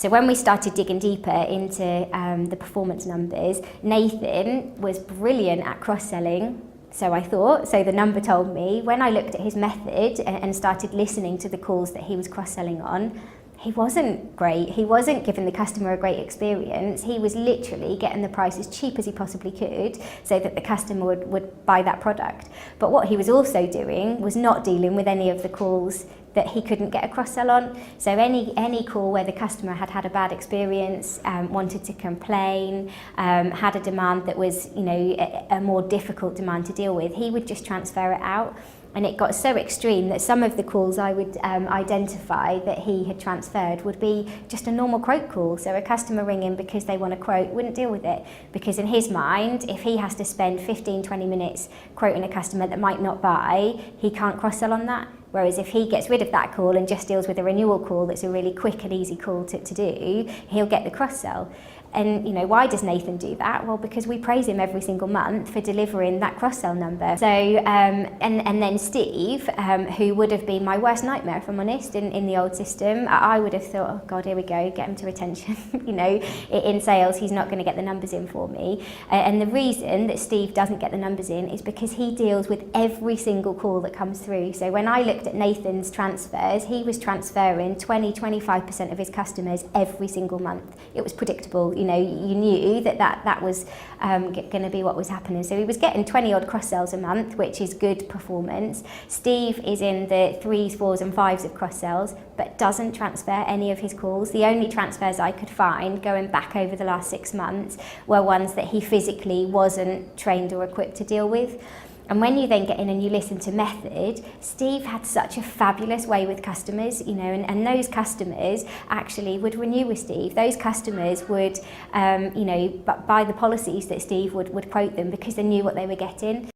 So when we started digging deeper into the performance numbers, Nathan was brilliant at cross-selling. So I thought, so the number told me. When I looked at his method and started listening to the calls that he was cross-selling on, he wasn't great. He wasn't giving the customer a great experience. He was literally getting the price as cheap as he possibly could so that the customer would buy that product. But what he was also doing was not dealing with any of the calls that he couldn't get a cross-sell on. So any call where the customer had a bad experience, wanted to complain, had a demand that was, a more difficult demand to deal with, he would just transfer it out. And it got so extreme that some of the calls I would identify that he had transferred would be just a normal quote call. So a customer ringing because they want a quote wouldn't deal with it, because in his mind, if he has to spend 15-20 minutes quoting a customer that might not buy, he can't cross-sell on that. Whereas if he gets rid of that call and just deals with a renewal call that's a really quick and easy call to do, he'll get the cross-sell. And why does Nathan do that? Well, because we praise him every single month for delivering that cross-sell number. So, and then Steve, who would have been my worst nightmare, if I'm honest, in the old system, I would have thought, oh God, here we go, get him to retention. In sales, he's not going to get the numbers in for me. And the reason that Steve doesn't get the numbers in is because he deals with every single call that comes through. So when I looked at Nathan's transfers, he was transferring 20-25% of his customers every single month. It was predictable. You knew that was going to be what was happening. So he was getting 20 odd cross-sells a month, which is good performance. Steve is in the 3s, 4s and 5s of cross-sells, but doesn't transfer any of his calls. The only transfers I could find going back over the last 6 months were ones that he physically wasn't trained or equipped to deal with. And when you then get in and you listen to method, Steve had such a fabulous way with customers, and those customers actually would renew with Steve. Those customers would, buy the policies that Steve would quote them because they knew what they were getting.